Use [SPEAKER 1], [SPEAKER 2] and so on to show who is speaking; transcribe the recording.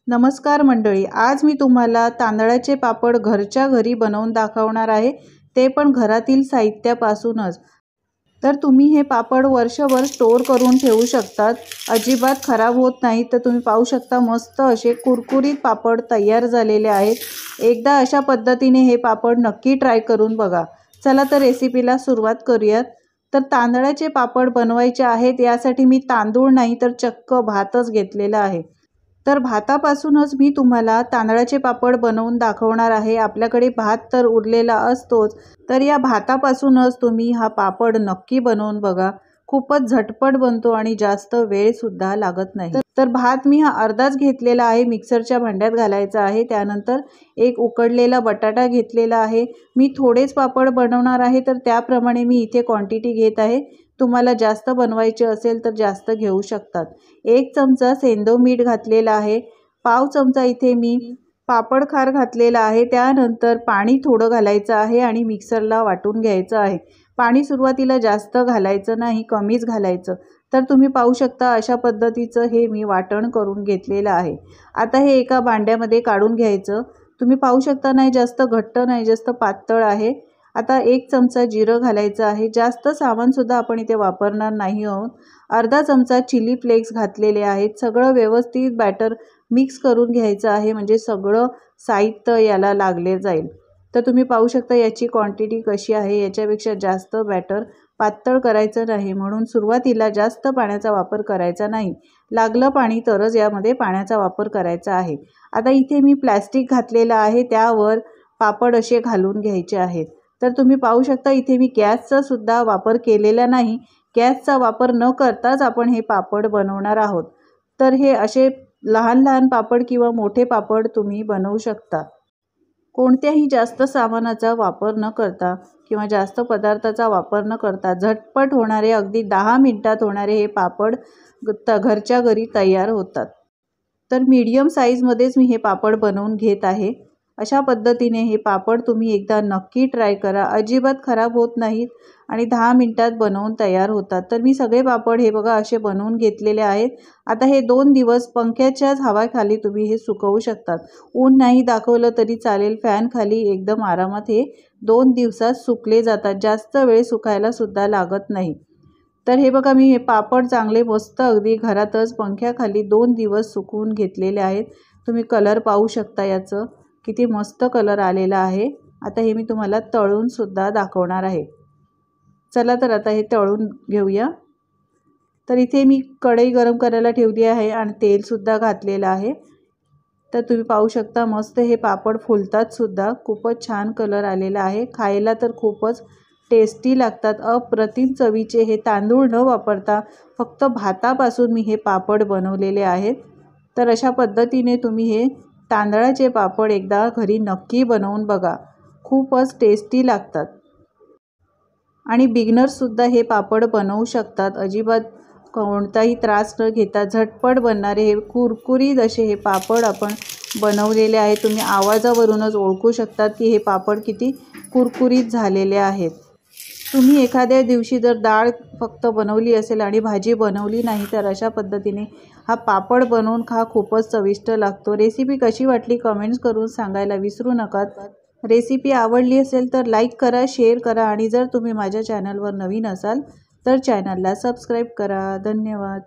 [SPEAKER 1] नमस्कार मंडळी, आज मी तुम्हाला तांदळाचे पापड घरच्या घरी बनवून दाखवणार आहे, ते पण घरातील साहित्यापासूनच। तर तुम्ही हे पापड वर्षभर स्टोर करून ठेवू शकतात, अजिबात खराब होत नाही। तर तुम्ही पाहू शकता मस्त असे कुरकुरीत पापड तयार झालेले आहेत। एकदा अशा पद्धतीने हे पापड नक्की ट्राय करून बघा। चला तर रेसिपीला सुरुवात करूयात। तर तांदळाचे पापड बनवायचे आहेत, यासाठी मी तांदूळ नाही तर चक्क भातच घेतलेला आहे। तर भातापासूनच मी तुम्हाला तांदळाचे पापड बनवून दाखवणार आहे। आपल्याकडे भात तर उरलेला असतोच, तर या भातापासूनच तुम्ही हा पापड नक्की बनवून बघा। खूपच झटपट बनतो आणि जास्त वेळ सुद्धा लागत नाही। तर भात मी हा अर्धाच घेतलेला आहे, मिक्सरच्या भांड्यात घालायचा आहे। त्यानंतर एक उकडलेला बटाटा घेतलेला आहे। मी थोडेच पापड बनवणार आहे, तर त्याप्रमाणे मी इथे क्वांटिटी घेत आहे। तुम्हाला जास्त बनवायचे असेल तर जास्त घेऊ शकतात। 1 चमचा सेंधव मीठ घातलेला आहे। पाव चमचा इथे मी पापड खार घातलेला आहे। त्यानंतर पाणी थोडं घालायचं आहे आणि मिक्सरला वाटून घ्यायचं आहे। पाणी सुरुवातीला जास्त घालायचं नाही, कमीच घालायचं। तर तुम्ही पाहू शकता अशा पद्धतीचं हे मी वाटण करून घेतलेलं आहे। आता हे एका भांड्यामध्ये काढून घ्यायचं। तुम्ही पाहू शकता नाही जास्त घट्ट नाही जास्त पातळ आहे। आता 1 चमचा जिरं घालायचं आहे। जास्त सामान सुद्धा आपण इथे वापरणार नाही आहोत। अर्धा चमचा चिली फ्लेक्स घातलेले आहेत। सगळं व्यवस्थित बॅटर मिक्स करून घ्यायचं आहे, म्हणजे सगळं साहित्य याला लागले जाईल। तर तुम्ही पाहू शकता याची क्वांटिटी कशी आहे। याच्यापेक्षा जास्त बॅटर पातळ करायचं नाही, म्हणून सुरुवातीला जास्त पाण्याचा वापर करायचा नाही। लागलं पाणी तरच यामध्ये पाण्याचा वापर करायचा आहे। आता इथे मी प्लास्टिक घातलेलं आहे, त्यावर पापड असे घालून घ्यायचे आहेत। तर तुम्ही पाहू शकता इथे मी गॅसचा सुद्धा वापर केलेला नाही। गॅसचा वापर न करताच आपण हे पापड बनवणार आहोत। तर हे असे लहान लहान पापड किंवा मोठे पापड तुम्ही बनवू शकता। कोणत्याही जास्त सामानाचा वापर न करता किंवा जास्त पदार्थाचा वापर न करता झटपट होणारे, अगदी 10 मिनिटात होणारे हे पापड घरच्या घरी तयार होतात। तर मीडियम साईजमध्येच मी हे पापड बनवून घेत आहे। अशा पद्धतीने हे पापड तुम्ही एकदा नक्की ट्राय करा, अजिबात खराब होत नाहीत आणि 10 मिनिटात बनवून तयार होतात। तर मी सगळे पापड हे बघा असे बनवून घेतलेले आहेत। आता हे 2 दिवस पंख्याच्याच हवेखाली तुम्ही हे सुकवू शकतात। ऊन नाही दाखवलं तरी चालेल, फॅन खाली एकदम आरामात हे 2 दिवसात सुकले जातात, जास्त वेळ सुकायला सुद्धा लागत नाही। तर हे बघा मी हे पापड चांगले मस्त अगदी घरातच पंख्याखाली 2 दिवस सुकवून घेतलेले आहेत। तुम्ही कलर पाहू शकता, याचं किती मस्त कलर आलेला आहे। आता हे मी तुम्हाला तळून सुद्धा दाखवणार आहे। चला तर आता हे तळून घेऊया। तर इथे मी कढई गरम करायला ठेवली आहे आणि तेल सुद्धा घातलेलं आहे। तर तुम्ही पाहू शकता मस्त हे पापड फुलतात सुद्धा, खूपच छान कलर आलेला आहे। खायला तर खूपच टेस्टी लागतात, अप्रतिम चवीचे। हे तांदूळ न वापरता फक्त भातापासून मी हे पापड बनवलेले आहेत। तर अशा पद्धतीने तुम्ही हे तांदळाचे पापड एकदा घरी नक्की बनवून बघा, खूपच टेस्टी लागतात आणि बिगिनर्स सुद्धा हे पापड बनवू शकतात। अजिबात कोणताही त्रास न घेता झटपट बनणारे हे कुरकुरीत असे हे पापड आपण बनवलेले आहे। तुम्ही आवाजावरूनच ओळखू शकतात की हे पापड किती कुरकुरीत झालेले आहेत। तुम्ही एखाद्या दिवशी जर डाळ फक्त बनवली असेल आणि भाजी बनवली नाही, तर अशा पद्धतीने हा पापड बनवून खा, खूपच चविष्ट लागतो। रेसिपी कशी वाटली कमेंट्स करून सांगायला विसरू नका। रेसिपी आवडली असेल तर लाईक करा, शेअर करा आणि जर तुम्ही माझ्या चॅनलवर नवीन असाल तर चॅनलला सबस्क्राईब करा। धन्यवाद।